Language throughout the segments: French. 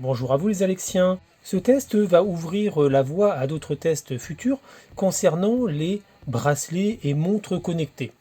Bonjour à vous les Alexiens. Ce test va ouvrir la voie à d'autres tests futurs concernant les bracelets et montres connectées.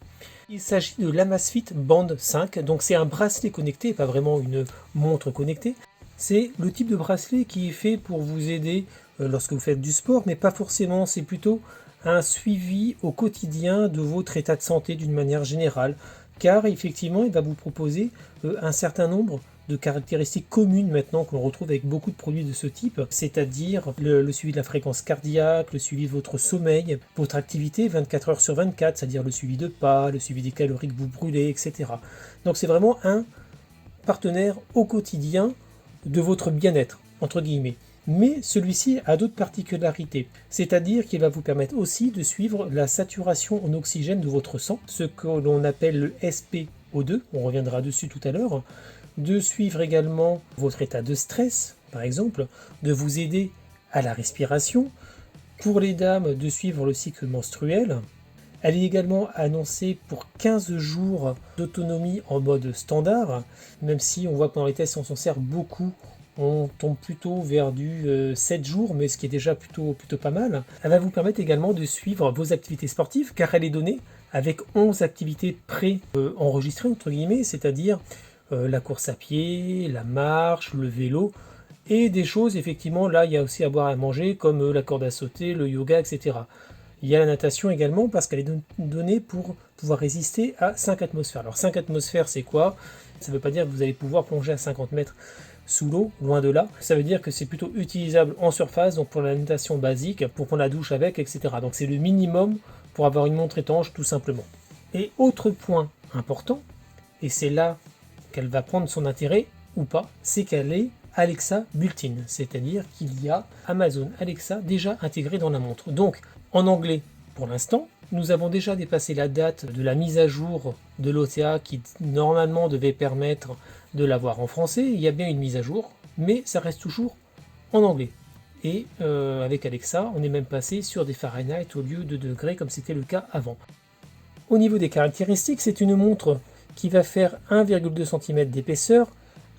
Il s'agit de l'Amazfit Band 5, donc c'est un bracelet connecté, pas vraiment une montre connectée. C'est le type de bracelet qui est fait pour vous aider lorsque vous faites du sport, mais pas forcément, c'est plutôt un suivi au quotidien de votre état de santé d'une manière générale, car effectivement il va vous proposer un certain nombre de caractéristiques communes maintenant que l'on retrouve avec beaucoup de produits de ce type, c'est-à-dire le suivi de la fréquence cardiaque, le suivi de votre sommeil, votre activité 24 heures sur 24, c'est-à-dire le suivi de pas, le suivi des calories que vous brûlez, etc. Donc c'est vraiment un partenaire au quotidien de votre bien-être, entre guillemets. Mais celui-ci a d'autres particularités, c'est-à-dire qu'il va vous permettre aussi de suivre la saturation en oxygène de votre sang, ce que l'on appelle le SpO2, on reviendra dessus tout à l'heure, de suivre également votre état de stress, par exemple, de vous aider à la respiration, pour les dames de suivre le cycle menstruel. Elle est également annoncée pour 15 jours d'autonomie en mode standard, même si on voit que dans les tests on s'en sert beaucoup, on tombe plutôt vers du 7 jours, mais ce qui est déjà plutôt pas mal. Elle va vous permettre également de suivre vos activités sportives, car elle est donnée avec 11 activités pré-enregistrées, entre guillemets, c'est-à-dire la course à pied, la marche, le vélo, et des choses, effectivement, là il y a aussi à boire et à manger, comme la corde à sauter, le yoga, etc. Il y a la natation également, parce qu'elle est donnée pour pouvoir résister à 5 atmosphères. Alors 5 atmosphères, c'est quoi? Ça ne veut pas dire que vous allez pouvoir plonger à 50 mètres sous l'eau, loin de là. Ça veut dire que c'est plutôt utilisable en surface, donc pour la natation basique, pour prendre la douche avec, etc. Donc c'est le minimum pour avoir une montre étanche, tout simplement. Et autre point important, et c'est là qu'elle va prendre son intérêt ou pas, c'est qu'elle est Alexa built-in, c'est-à-dire qu'il y a Amazon Alexa déjà intégré dans la montre. Donc en anglais pour l'instant, nous avons déjà dépassé la date de la mise à jour de l'OTA qui normalement devait permettre de l'avoir en français. Il y a bien une mise à jour, mais ça reste toujours en anglais. Et avec Alexa, on est même passé sur des Fahrenheit au lieu de degrés comme c'était le cas avant. Au niveau des caractéristiques, c'est une montre qui va faire 1,2 cm d'épaisseur,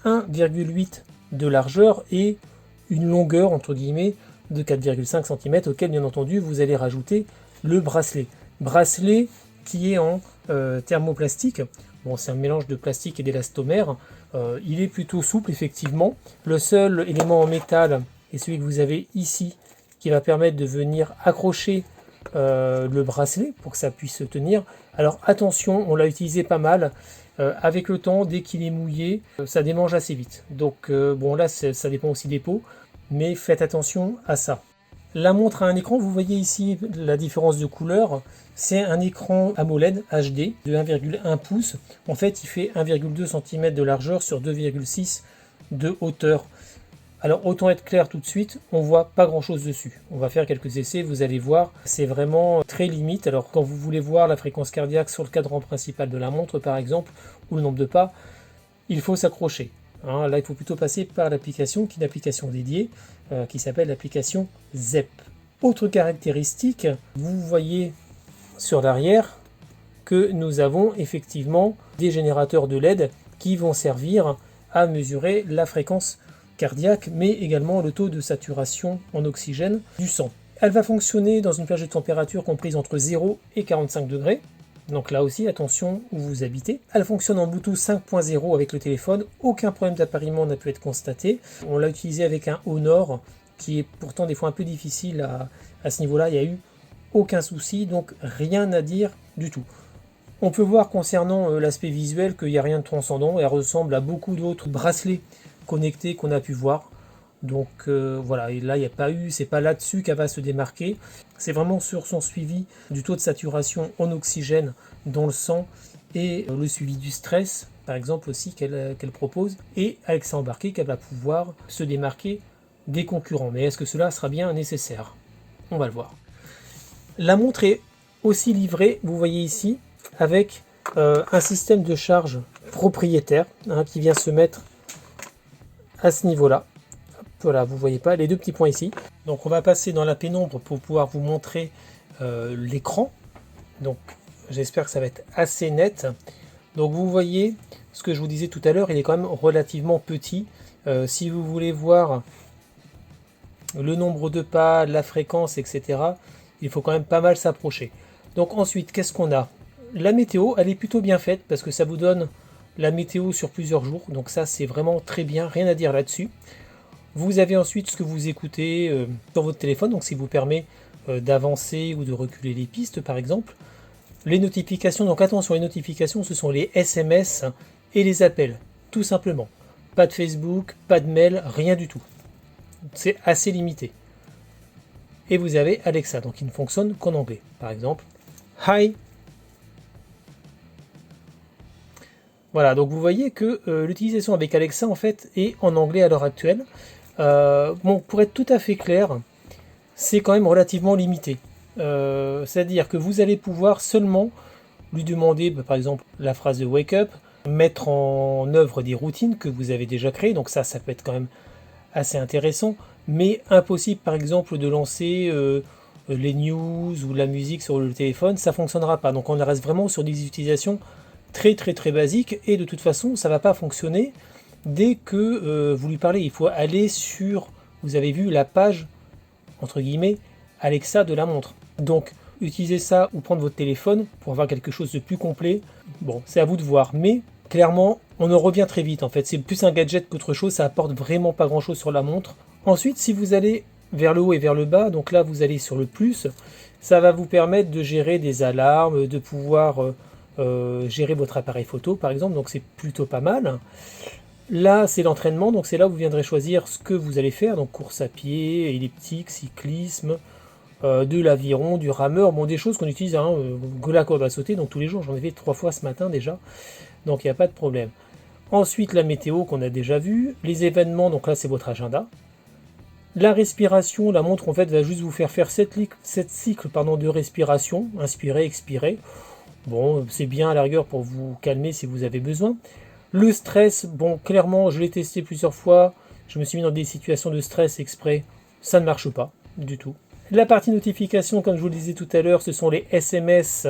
1,8 de largeur et une longueur entre guillemets de 4,5 cm auquel bien entendu vous allez rajouter le bracelet. Bracelet qui est en thermoplastique. Bon, c'est un mélange de plastique et d'élastomère. Il est plutôt souple effectivement. Le seul élément en métal est celui que vous avez ici qui va permettre de venir accrocher le bracelet pour que ça puisse tenir. Alors attention, on l'a utilisé pas mal. Avec le temps, dès qu'il est mouillé, ça démange assez vite. Donc bon là, ça dépend aussi des peaux, mais faites attention à ça. La montre a un écran, vous voyez ici la différence de couleur. C'est un écran AMOLED HD de 1,1 pouces. En fait, il fait 1,2 cm de largeur sur 2,6 de hauteur. Alors autant être clair tout de suite, on voit pas grand chose dessus. On va faire quelques essais, vous allez voir, c'est vraiment très limite. Alors quand vous voulez voir la fréquence cardiaque sur le cadran principal de la montre par exemple, ou le nombre de pas, il faut s'accrocher. Là il faut plutôt passer par l'application, qui est une application dédiée, qui s'appelle l'application ZEP. Autre caractéristique, vous voyez sur l'arrière que nous avons effectivement des générateurs de LED qui vont servir à mesurer la fréquence cardiaque, mais également le taux de saturation en oxygène du sang. Elle va fonctionner dans une plage de température comprise entre 0 et 45 degrés. Donc là aussi, attention où vous habitez. Elle fonctionne en Bluetooth 5.0 avec le téléphone. Aucun problème d'appariement n'a pu être constaté. On l'a utilisé avec un Honor qui est pourtant des fois un peu difficile à ce niveau-là. Il n'y a eu aucun souci, donc rien à dire du tout. On peut voir concernant l'aspect visuel qu'il n'y a rien de transcendant. Elle ressemble à beaucoup d'autres bracelets connectés qu'on a pu voir. Donc voilà, et là il n'y a pas eu, c'est pas là-dessus qu'elle va se démarquer. C'est vraiment sur son suivi du taux de saturation en oxygène dans le sang et le suivi du stress, par exemple aussi qu'elle propose, et avec ça embarqué qu'elle va pouvoir se démarquer des concurrents. Mais est-ce que cela sera bien nécessaire? On va le voir. La montre est aussi livrée, vous voyez ici, avec un système de charge propriétaire qui vient se mettre à ce niveau-là. Voilà, vous voyez pas les deux petits points ici. Donc on va passer dans la pénombre pour pouvoir vous montrer l'écran. Donc j'espère que ça va être assez net. Donc vous voyez ce que je vous disais tout à l'heure, il est quand même relativement petit. Si vous voulez voir le nombre de pas, la fréquence, etc., il faut quand même pas mal s'approcher. Donc ensuite, qu'est-ce qu'on a? La météo, elle est plutôt bien faite parce que ça vous donne la météo sur plusieurs jours. Donc ça, c'est vraiment très bien, rien à dire là-dessus. Vous avez ensuite ce que vous écoutez dans votre téléphone, donc ça vous permet d'avancer ou de reculer les pistes par exemple. Les notifications, donc attention, les notifications, ce sont les SMS et les appels, tout simplement. Pas de Facebook, pas de mail, rien du tout. C'est assez limité. Et vous avez Alexa, donc il ne fonctionne qu'en anglais. Par exemple, Hi. Voilà, donc vous voyez que l'utilisation avec Alexa en fait est en anglais à l'heure actuelle. Bon, pour être tout à fait clair, c'est quand même relativement limité. C'est-à-dire que vous allez pouvoir seulement lui demander, par exemple, la phrase de wake up, mettre en œuvre des routines que vous avez déjà créées, donc ça peut être quand même assez intéressant, mais impossible par exemple de lancer les news ou la musique sur le téléphone, ça fonctionnera pas. Donc on reste vraiment sur des utilisations très basiques et de toute façon ça va pas fonctionner dès que vous lui parlez. Il faut aller sur, vous avez vu la page entre guillemets Alexa de la montre. Donc utiliser ça ou prendre votre téléphone pour avoir quelque chose de plus complet, bon, c'est à vous de voir. Mais clairement, on en revient très vite en fait. C'est plus un gadget qu'autre chose, ça apporte vraiment pas grand chose sur la montre. Ensuite, si vous allez vers le haut et vers le bas, donc là vous allez sur le plus, ça va vous permettre de gérer des alarmes, de pouvoir gérer votre appareil photo par exemple, donc c'est plutôt pas mal. Là, c'est l'entraînement, donc c'est là où vous viendrez choisir ce que vous allez faire, donc course à pied, elliptique, cyclisme, de l'aviron, du rameur, bon des choses qu'on utilise, la corde à sauter, donc tous les jours, j'en ai fait 3 fois ce matin déjà, donc il n'y a pas de problème. Ensuite la météo qu'on a déjà vu, les événements, donc là c'est votre agenda. La respiration, la montre en fait va juste vous faire 7 cycles de respiration, inspirer, expirer. Bon, c'est bien à la rigueur pour vous calmer si vous avez besoin. Le stress, bon clairement je l'ai testé plusieurs fois, je me suis mis dans des situations de stress exprès, ça ne marche pas du tout. La partie notification, comme je vous le disais tout à l'heure, ce sont les SMS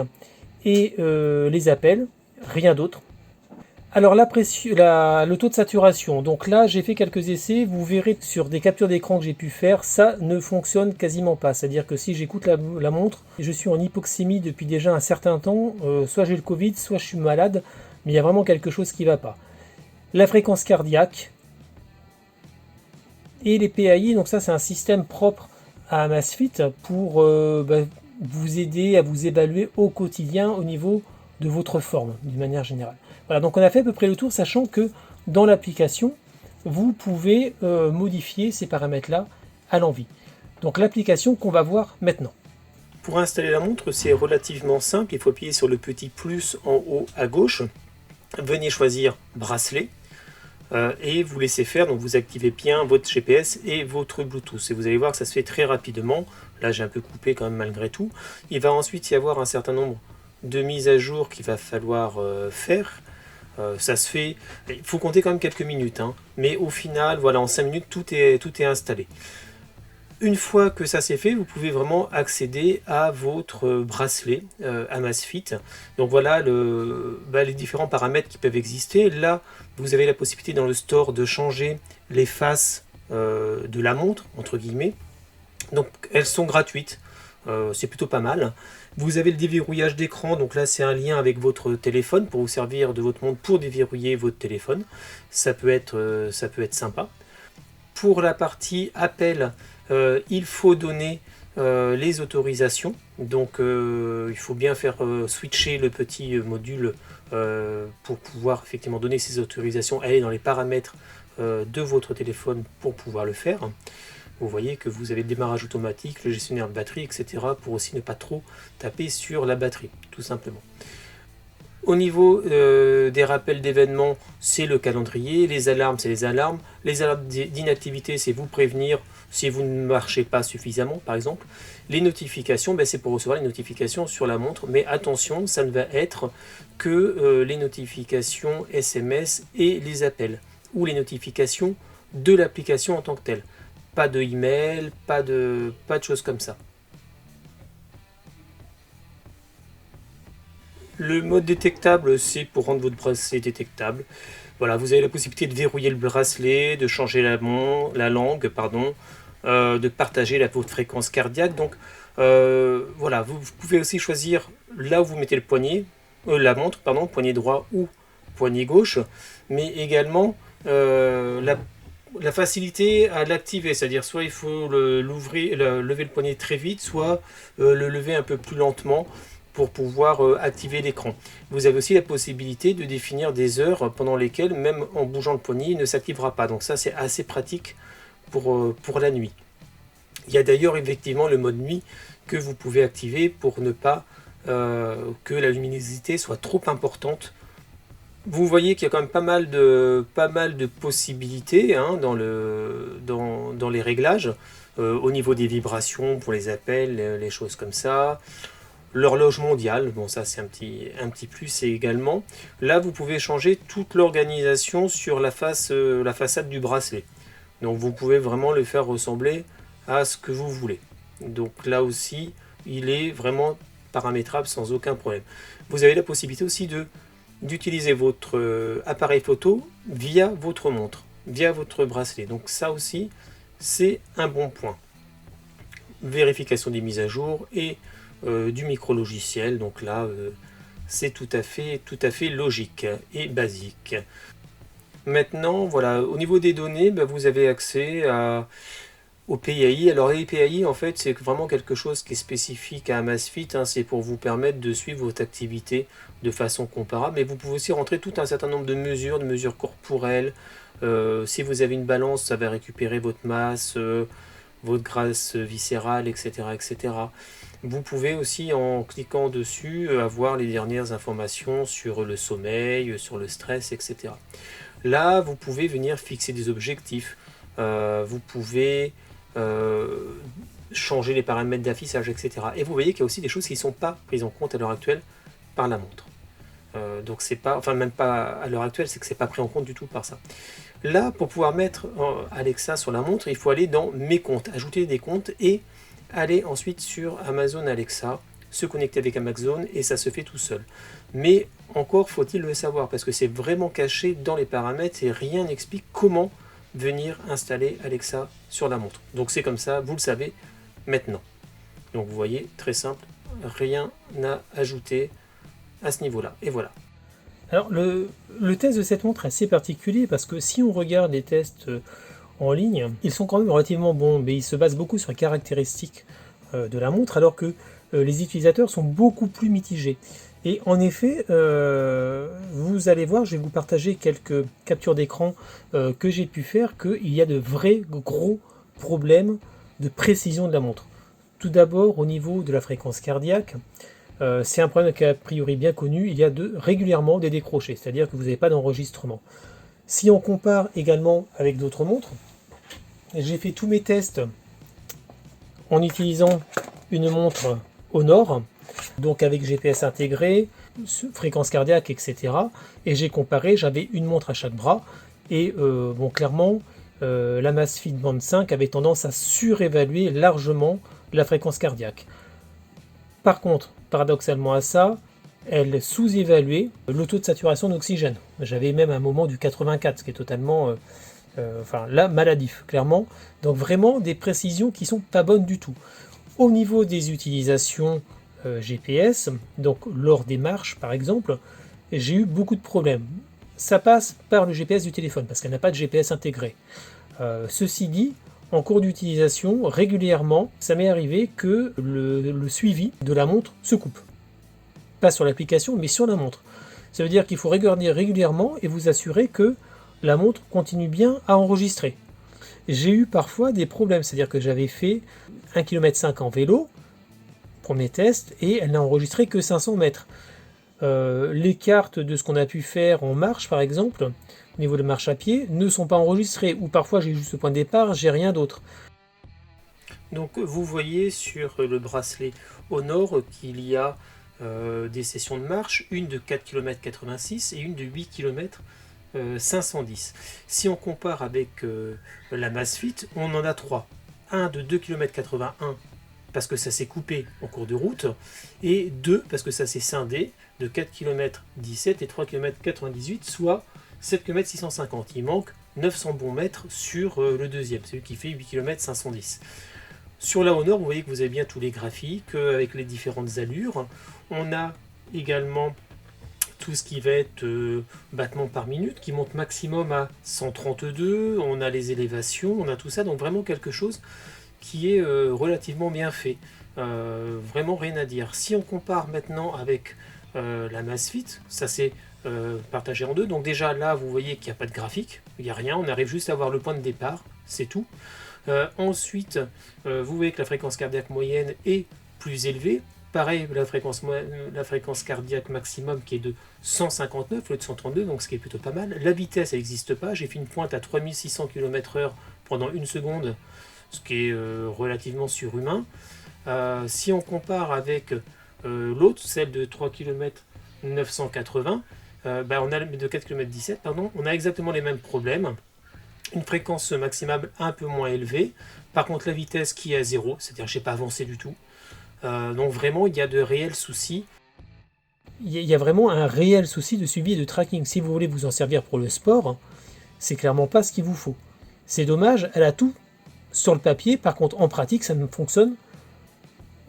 et les appels, rien d'autre. Alors le taux de saturation, donc là j'ai fait quelques essais, vous verrez sur des captures d'écran que j'ai pu faire, ça ne fonctionne quasiment pas. C'est-à-dire que si j'écoute la montre, je suis en hypoxémie depuis déjà un certain temps, soit j'ai le Covid, soit je suis malade, mais il y a vraiment quelque chose qui ne va pas. La fréquence cardiaque et les PAI, donc ça c'est un système propre à Amazfit pour vous aider à vous évaluer au quotidien au niveau de votre forme d'une manière générale. Voilà, donc on a fait à peu près le tour, sachant que dans l'application, vous pouvez modifier ces paramètres-là à l'envie. Donc l'application qu'on va voir maintenant. Pour installer la montre, c'est relativement simple, il faut appuyer sur le petit plus en haut à gauche, venez choisir bracelet, et vous laissez faire, donc vous activez bien votre GPS et votre Bluetooth. Et vous allez voir que ça se fait très rapidement. Là j'ai un peu coupé quand même malgré tout. Il va ensuite y avoir un certain nombre de mises à jour qu'il va falloir faire. Ça se fait, il faut compter quand même quelques minutes, mais au final, voilà, en 5 minutes, tout est installé. Une fois que ça c'est fait, vous pouvez vraiment accéder à votre bracelet Amazfit. Donc voilà les différents paramètres qui peuvent exister. Là, vous avez la possibilité dans le store de changer les faces de la montre, entre guillemets. Donc elles sont gratuites, c'est plutôt pas mal. Vous avez le déverrouillage d'écran, donc là c'est un lien avec votre téléphone pour vous servir de votre montre pour déverrouiller votre téléphone. Ça peut être sympa. Pour la partie appel, il faut donner les autorisations. Donc il faut bien faire switcher le petit module pour pouvoir effectivement donner ces autorisations, aller dans les paramètres de votre téléphone pour pouvoir le faire. Vous voyez que vous avez le démarrage automatique, le gestionnaire de batterie, etc. pour aussi ne pas trop taper sur la batterie, tout simplement. Au niveau des rappels d'événements, c'est le calendrier. Les alarmes, c'est les alarmes. Les alarmes d'inactivité, c'est vous prévenir si vous ne marchez pas suffisamment, par exemple. Les notifications, c'est pour recevoir les notifications sur la montre. Mais attention, ça ne va être que les notifications SMS et les appels. Ou les notifications de l'application en tant que telle. Pas de email, pas de choses comme ça. Le mode détectable, c'est pour rendre votre bracelet détectable. Voilà, vous avez la possibilité de verrouiller le bracelet, de changer la langue, pardon, de partager votre fréquence cardiaque. Donc voilà, vous pouvez aussi choisir là où vous mettez le poignet, la montre, pardon, poignet droit ou poignet gauche, mais également la facilité à l'activer, c'est-à-dire soit il faut lever le poignet très vite, soit le lever un peu plus lentement pour pouvoir activer l'écran. Vous avez aussi la possibilité de définir des heures pendant lesquelles, même en bougeant le poignet, il ne s'activera pas. Donc ça, c'est assez pratique pour la nuit. Il y a d'ailleurs effectivement le mode nuit que vous pouvez activer pour ne pas que la luminosité soit trop importante. Vous voyez qu'il y a quand même pas mal de possibilités hein, dans les réglages, au niveau des vibrations pour les appels, les choses comme ça. L'horloge mondiale, bon ça c'est un petit plus également. Là vous pouvez changer toute l'organisation sur la façade du bracelet. Donc vous pouvez vraiment le faire ressembler à ce que vous voulez. Donc là aussi, il est vraiment paramétrable sans aucun problème. Vous avez la possibilité aussi d'utiliser votre appareil photo via votre montre, via votre bracelet. Donc ça aussi, c'est un bon point. Vérification des mises à jour et du micro-logiciel. Donc là, c'est tout à fait logique et basique. Maintenant, voilà, au niveau des données, vous avez accès au PAI. Alors les PAI, en fait, c'est vraiment quelque chose qui est spécifique à Amazfit. Hein, c'est pour vous permettre de suivre votre activité de façon comparable. Mais vous pouvez aussi rentrer tout un certain nombre de mesures corporelles. Si vous avez une balance, ça va récupérer votre masse, votre graisse viscérale, etc., etc. Vous pouvez aussi, en cliquant dessus, avoir les dernières informations sur le sommeil, sur le stress, etc. Là, vous pouvez venir fixer des objectifs. Vous pouvez changer les paramètres d'affichage, etc. Et vous voyez qu'il y a aussi des choses qui ne sont pas prises en compte à l'heure actuelle par la montre. Donc c'est pas, enfin même pas à l'heure actuelle, c'est que c'est pas pris en compte du tout par ça. Là, pour pouvoir mettre Alexa sur la montre, il faut aller dans mes comptes, ajouter des comptes et aller ensuite sur Amazon Alexa, se connecter avec Amazon et ça se fait tout seul. Mais encore faut-il le savoir parce que c'est vraiment caché dans les paramètres et rien n'explique comment venir installer Alexa sur la montre. Donc c'est comme ça, vous le savez maintenant. Donc vous voyez, très simple, rien à ajouter à ce niveau-là. Et voilà. Alors le test de cette montre est assez particulier parce que si on regarde les tests en ligne, ils sont quand même relativement bons, mais ils se basent beaucoup sur les caractéristiques de la montre, alors que les utilisateurs sont beaucoup plus mitigés. Et en effet, vous allez voir, je vais vous partager quelques captures d'écran que j'ai pu faire, qu'il y a de vrais gros problèmes de précision de la montre. Tout d'abord, au niveau de la fréquence cardiaque, c'est un problème qui est a priori bien connu, il y a régulièrement des décrochés, c'est-à-dire que vous n'avez pas d'enregistrement. Si on compare également avec d'autres montres, j'ai fait tous mes tests en utilisant une montre Honor, donc avec GPS intégré, fréquence cardiaque, etc. Et j'ai comparé, j'avais une montre à chaque bras, et bon, clairement, l'Amazfit Band 5 avait tendance à surévaluer largement la fréquence cardiaque. Par contre, paradoxalement à ça, elle sous-évaluait le taux de saturation d'oxygène. J'avais même un moment du 84, ce qui est totalement là, maladif, clairement. Donc vraiment des précisions qui sont pas bonnes du tout. Au niveau des utilisations GPS, donc lors des marches par exemple, j'ai eu beaucoup de problèmes. Ça passe par le GPS du téléphone, parce qu'elle n'a pas de GPS intégré. Ceci dit, en cours d'utilisation, régulièrement, ça m'est arrivé que le suivi de la montre se coupe. Pas sur l'application, mais sur la montre. Ça veut dire qu'il faut regarder régulièrement et vous assurer que la montre continue bien à enregistrer. J'ai eu parfois des problèmes, c'est-à-dire que j'avais fait 1,5 km en vélo, premier test, et elle n'a enregistré que 500 mètres. Les cartes de ce qu'on a pu faire en marche, par exemple, au niveau de marche à pied, ne sont pas enregistrées, ou parfois j'ai juste le point de départ, j'ai rien d'autre. Donc vous voyez sur le bracelet Honor qu'il y a des sessions de marche, une de 4 km 86 et une de 8 km 510. Si on compare avec l'Amazfit, on en a trois. Un de 2 km 81 parce que ça s'est coupé en cours de route, et 2, parce que ça s'est scindé de 4 km 17 et 3 km 98, soit 7 km 650. Il manque 900 bons mètres sur le deuxième, celui qui fait 8 km 510. Sur la Honor, vous voyez que vous avez bien tous les graphiques avec les différentes allures. On a également tout ce qui va être battements par minute, qui monte maximum à 132. On a les élévations, on a tout ça, donc vraiment quelque chose qui est relativement bien fait. Vraiment rien à dire. Si on compare maintenant avec la Amazfit, ça c'est partagé en deux. Donc déjà là, vous voyez qu'il n'y a pas de graphique, il n'y a rien, on arrive juste à voir le point de départ, c'est tout. Ensuite, vous voyez que la fréquence cardiaque moyenne est plus élevée. Pareil, la fréquence cardiaque maximum qui est de 159 au lieu de 132, donc ce qui est plutôt pas mal. La vitesse, elle n'existe pas. J'ai fait une pointe à 3600 km/h pendant 1 seconde, ce qui est relativement surhumain. Si on compare avec l'autre, celle de 3 km 980, on a de 4 km 17, pardon, on a exactement les mêmes problèmes. Une fréquence maximale un peu moins élevée. Par contre, la vitesse qui est à 0, c'est-à-dire que je n'ai pas avancé du tout. Donc vraiment, il y a de réels soucis. Il y a vraiment un réel souci de suivi et de tracking. Si vous voulez vous en servir pour le sport, c'est clairement pas ce qu'il vous faut. C'est dommage, elle a tout sur le papier. Par contre, en pratique, ça ne fonctionne.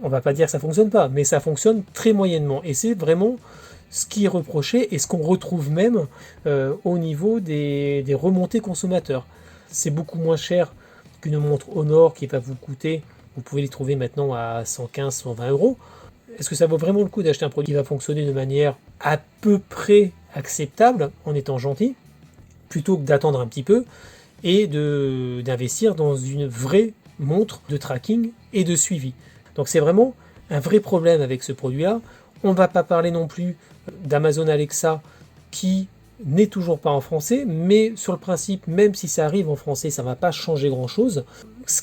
On va pas dire que ça fonctionne pas, mais ça fonctionne très moyennement. Et c'est vraiment ce qui est reproché et ce qu'on retrouve même au niveau des remontées consommateurs. C'est beaucoup moins cher qu'une montre Honor qui va vous coûter, vous pouvez les trouver maintenant à 115, 120 euros. Est-ce que ça vaut vraiment le coup d'acheter un produit qui va fonctionner de manière à peu près acceptable, en étant gentil, plutôt que d'attendre un petit peu et d'investir dans une vraie montre de tracking et de suivi. Donc c'est vraiment un vrai problème avec ce produit-là. On ne va pas parler non plus d'Amazon Alexa qui n'est toujours pas en français, mais sur le principe, même si ça arrive en français, ça ne va pas changer grand-chose.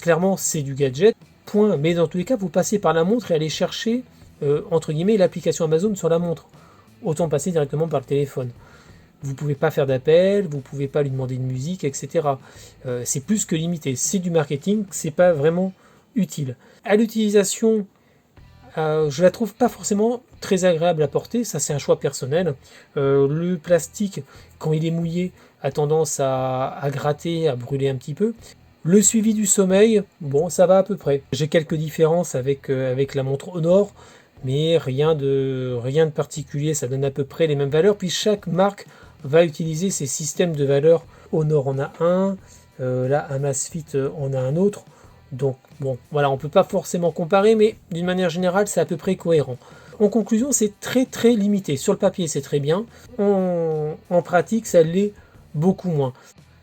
Clairement, c'est du gadget, point. Mais dans tous les cas, vous passez par la montre et allez chercher, entre guillemets, l'application Amazon sur la montre. Autant passer directement par le téléphone. Vous ne pouvez pas faire d'appel, vous ne pouvez pas lui demander de musique, etc. C'est plus que limité. C'est du marketing, c'est pas vraiment utile. À l'utilisation, je la trouve pas forcément très agréable à porter, ça c'est un choix personnel. Le plastique, quand il est mouillé, a tendance à gratter, à brûler un petit peu. Le suivi du sommeil, bon, ça va à peu près. J'ai quelques différences avec la montre Honor, mais rien de particulier, ça donne à peu près les mêmes valeurs. Puis chaque marque va utiliser ses systèmes de valeurs. Honor en a un, la Amazfit en a un autre. Donc bon, voilà, on ne peut pas forcément comparer, mais d'une manière générale, c'est à peu près cohérent. En conclusion, c'est très très limité. Sur le papier, c'est très bien. En pratique, ça l'est beaucoup moins.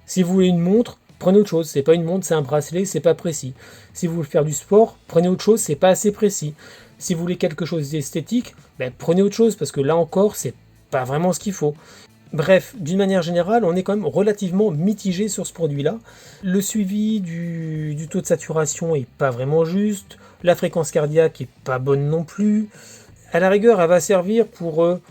Si vous voulez une montre, prenez autre chose. C'est pas une montre, c'est un bracelet, c'est pas précis. Si vous voulez faire du sport, prenez autre chose, c'est pas assez précis. Si vous voulez quelque chose d'esthétique, prenez autre chose, parce que là encore, c'est pas vraiment ce qu'il faut. Bref, d'une manière générale, on est quand même relativement mitigé sur ce produit-là. Le suivi du taux de saturation est pas vraiment juste. La fréquence cardiaque est pas bonne non plus. À la rigueur, elle va servir pour un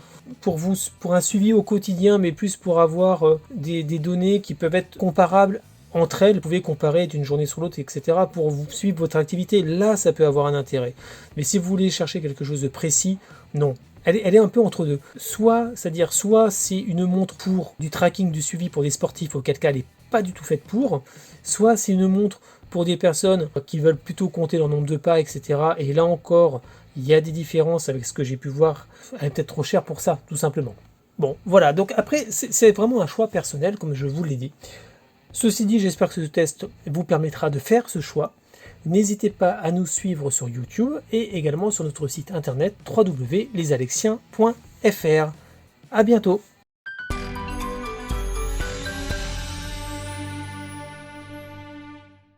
suivi au quotidien, mais plus pour avoir des données qui peuvent être comparables entre elles. Vous pouvez comparer d'une journée sur l'autre, etc. pour vous suivre votre activité. Là, ça peut avoir un intérêt. Mais si vous voulez chercher quelque chose de précis, non. Elle est un peu entre deux. Soit c'est une montre pour du tracking, du suivi pour des sportifs, auquel cas elle n'est pas du tout faite pour. Soit c'est une montre pour des personnes qui veulent plutôt compter leur nombre de pas, etc. Et là encore, il y a des différences avec ce que j'ai pu voir. Elle est peut-être trop chère pour ça, tout simplement. Bon, voilà. Donc après, c'est vraiment un choix personnel, comme je vous l'ai dit. Ceci dit, j'espère que ce test vous permettra de faire ce choix. N'hésitez pas à nous suivre sur YouTube et également sur notre site internet www.lesalexiens.fr. À bientôt.